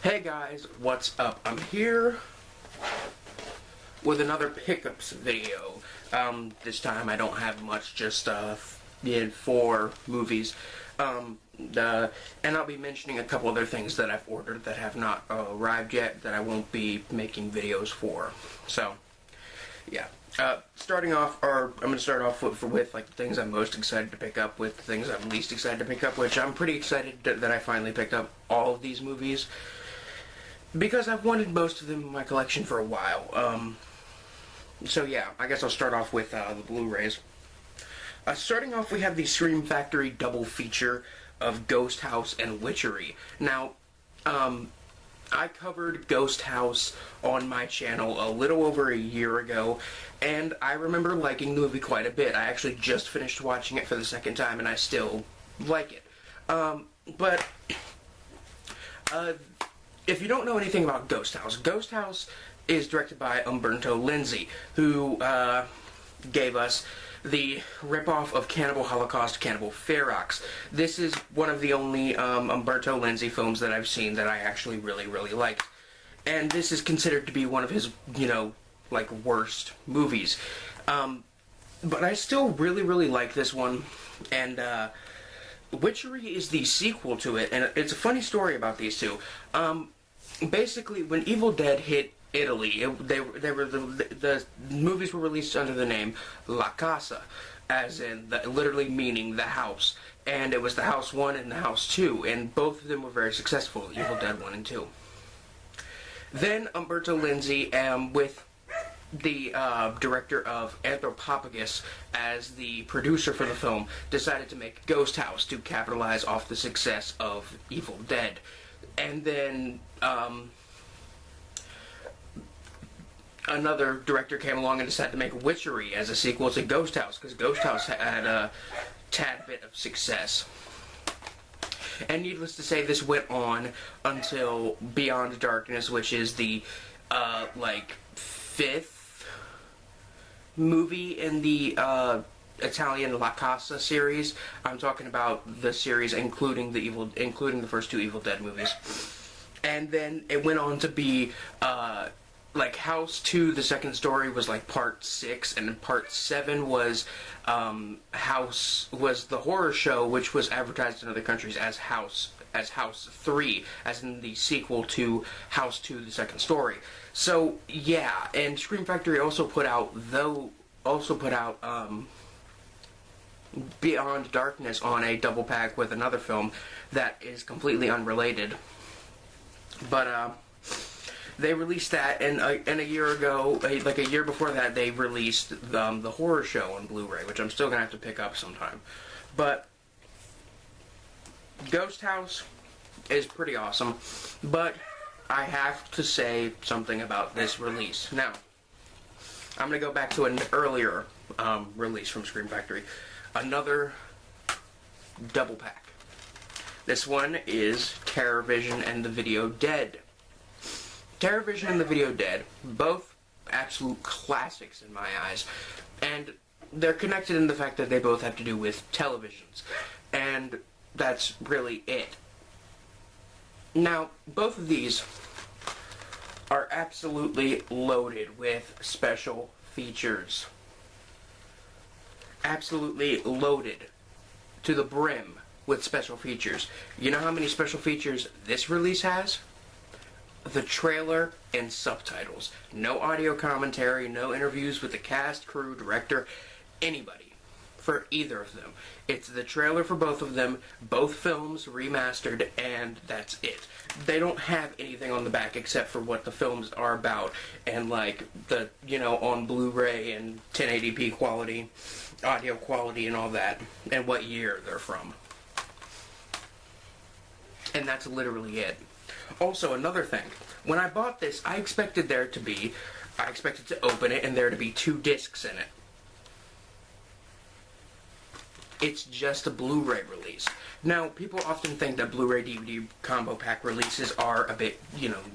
Hey guys, what's up? I'm here with another pickups video. This time I don't have much, just did 4 movies. And I'll be mentioning a couple other things that I've ordered that have not arrived yet that I won't be making videos for. So, yeah. Starting off, I'm going to start off with like the things I'm most excited to pick up with the things I'm least excited to pick up, which I'm pretty excited that I finally picked up all of these movies, because I've wanted most of them in my collection for a while. So yeah, I guess I'll start off with the Blu-rays. Starting off, we have the Scream Factory double feature of Ghost House and Witchery. Now, I covered Ghost House on my channel a little over a year ago, and I remember liking the movie quite a bit. I actually just finished watching it for the second time, and I still like it. If you don't know anything about Ghost House is directed by Umberto Lenzi, who gave us the ripoff of Cannibal Holocaust, Cannibal Ferox. This is one of the only Umberto Lenzi films that I've seen that I actually really liked. And this is considered to be one of his, like, worst movies. But I still really like this one. And Witchery is the sequel to it, and it's a funny story about these two. Basically, when Evil Dead hit Italy, the movies were released under the name La Casa, as in literally meaning the house, and it was the House 1 and the House 2, and both of them were very successful, Evil Dead 1 and 2. Then Umberto Lenzi, with the director of Anthropophagus as the producer for the film, decided to make Ghost House to capitalize off the success of Evil Dead. And then another director came along and decided to make Witchery as a sequel to Ghost House, because Ghost House had a tad bit of success. And needless to say, this went on until Beyond Darkness, which is the, 5th movie in the Italian La Casa series. I'm talking about the series including the first 2 Evil Dead movies. And then it went on to be, House 2, the second story, was like part 6, and part 7 was the horror show, which was advertised in other countries as House 3, as in the sequel to House 2, the second story. So yeah, and Scream Factory also put out Beyond Darkness on a double pack with another film that is completely unrelated. But they released that, and a year ago, like a year before that, they released the horror show on Blu-ray, which I'm still gonna have to pick up sometime. But Ghost House is pretty awesome, but I have to say something about this release. Now, I'm gonna go back to an earlier release from Scream Factory. Another double pack. This one is TerrorVision and the Video Dead. TerrorVision and the Video Dead, both absolute classics in my eyes, and they're connected in the fact that they both have to do with televisions, and that's really it. Now, both of these are absolutely loaded with special features. Absolutely loaded to the brim with special features. You know how many special features this release has? The trailer and subtitles. No audio commentary, no interviews with the cast, crew, director, anybody for either of them. It's the trailer for both of them, both films remastered, and that's it. They don't have anything on the back except for what the films are about, and like the, on Blu-ray and 1080p quality, audio quality and all that, and what year they're from. And that's literally it. Also, another thing, when I bought this, I expected to open it and there to be 2 discs in it. It's just a Blu-ray release. Now, people often think that Blu-ray DVD combo pack releases are a bit,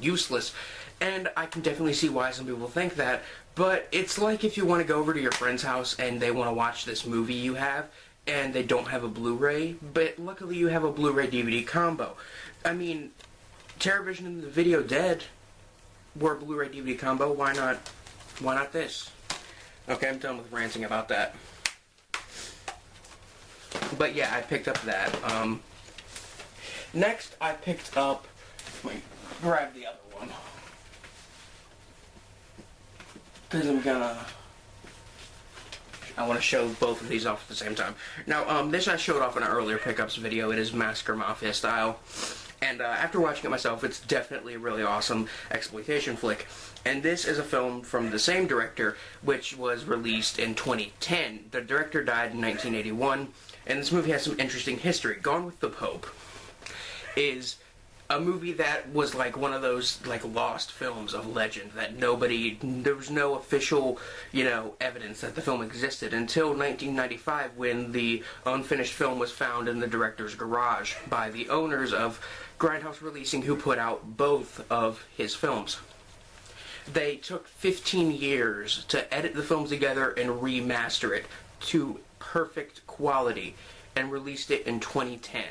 useless, and I can definitely see why some people think that, but it's like if you want to go over to your friend's house and they want to watch this movie you have, and they don't have a Blu-ray, but luckily you have a Blu-ray DVD combo. I mean, Terrorvision and the Video Dead were a Blu-ray DVD combo. Why not? Why not this? Okay, I'm done with ranting about that. But yeah, I picked up that. Next, I picked up. Let me grab the other one. Because I want to show both of these off at the same time. Now, this I showed off in an earlier pickups video. It is Massacre Mafia style. And after watching it myself, it's definitely a really awesome exploitation flick. And this is a film from the same director, which was released in 2010. The director died in 1981, and this movie has some interesting history. Gone with the Pope is a movie that was like one of those like lost films of legend that there was no official, evidence that the film existed until 1995 when the unfinished film was found in the director's garage by the owners of Grindhouse Releasing, who put out both of his films. They took 15 years to edit the films together and remaster it to perfect quality and released it in 2010.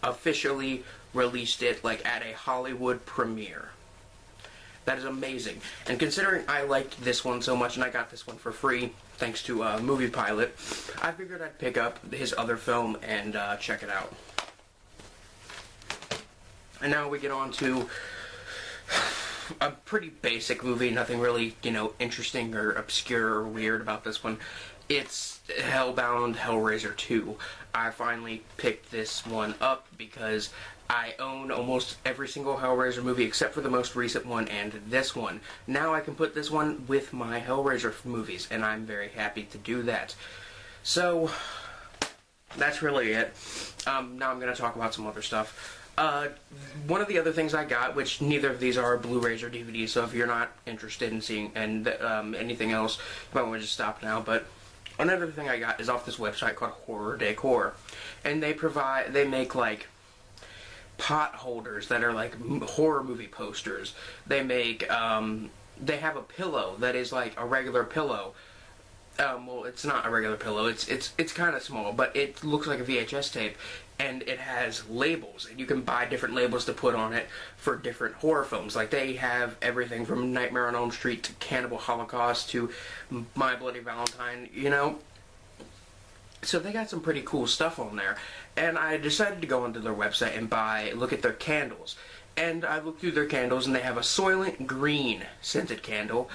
Officially released it like at a Hollywood premiere. That is amazing. And considering I liked this one so much and I got this one for free thanks to Movie Pilot, I figured I'd pick up his other film and check it out. And now we get on to a pretty basic movie, nothing really, interesting or obscure or weird about this one. It's Hellbound Hellraiser 2. I finally picked this one up because I own almost every single Hellraiser movie except for the most recent one and this one. Now I can put this one with my Hellraiser movies, and I'm very happy to do that. So, that's really it. Now I'm going to talk about some other stuff. One of the other things I got, which neither of these are Blu-rays or DVDs, so if you're not interested in seeing anything else, you might want to just stop now, but another thing I got is off this website called Horror Decor, and they make like pot holders that are like horror movie posters. They have a pillow that is like a regular pillow. Well, it's not a regular pillow. It's kind of small, but it looks like a VHS tape, and it has labels, and you can buy different labels to put on it for different horror films. Like, they have everything from Nightmare on Elm Street to Cannibal Holocaust to My Bloody Valentine, So they got some pretty cool stuff on there, and I decided to go onto their website and look at their candles. And I looked through their candles, and they have a Soylent Green scented candle,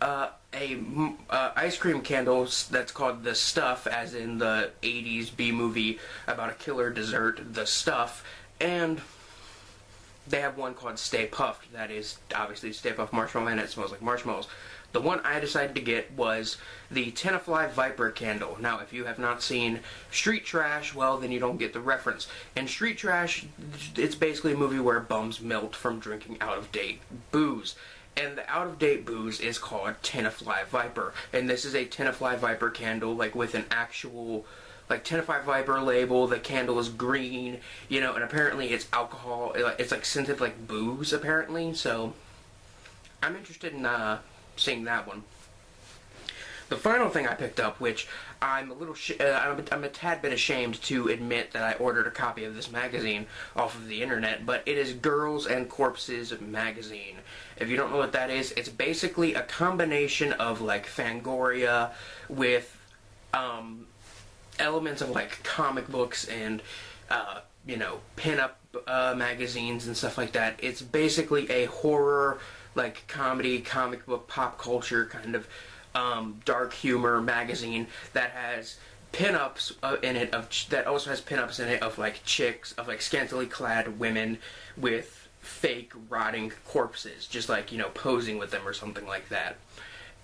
ice cream candle that's called The Stuff, as in the 80s B-movie about a killer dessert, The Stuff, and they have one called Stay Puft, that is obviously Stay Puft Marshmallow, and it smells like marshmallows. The one I decided to get was the Tenafly Viper candle. Now, if you have not seen Street Trash, well, then you don't get the reference. In Street Trash, it's basically a movie where bums melt from drinking out-of-date booze. And the out-of-date booze is called Tenafly Viper. And this is a Tenafly Viper candle, like with an actual, like, Tenafly Viper label. The candle is green, and apparently it's alcohol. It's like scented like booze, apparently. So, I'm interested in seeing that one. The final thing I picked up, which I'm a tad bit ashamed to admit that I ordered a copy of this magazine off of the internet, but it is Girls and Corpses magazine. If you don't know what that is, it's basically a combination of like Fangoria with elements of like comic books and pin-up magazines and stuff like that. It's basically a horror, like comedy, comic book, pop culture kind of dark humor magazine that has pin-ups in it that also has pin-ups in it of like chicks, of like scantily clad women with fake rotting corpses, just like, posing with them or something like that.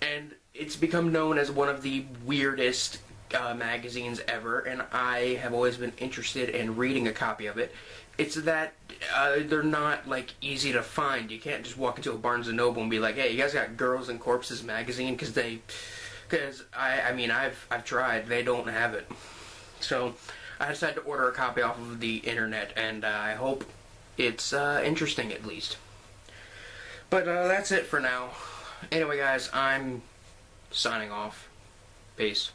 And it's become known as one of the weirdest magazines ever, and I have always been interested in reading a copy of it. It's that they're not like easy to find. You can't just walk into a Barnes & Noble and be like, hey, you guys got Girls and Corpses magazine? Because I've tried. They don't have it. So I decided to order a copy off of the internet, and I hope it's interesting at least. But that's it for now. Anyway, guys, I'm signing off. Peace.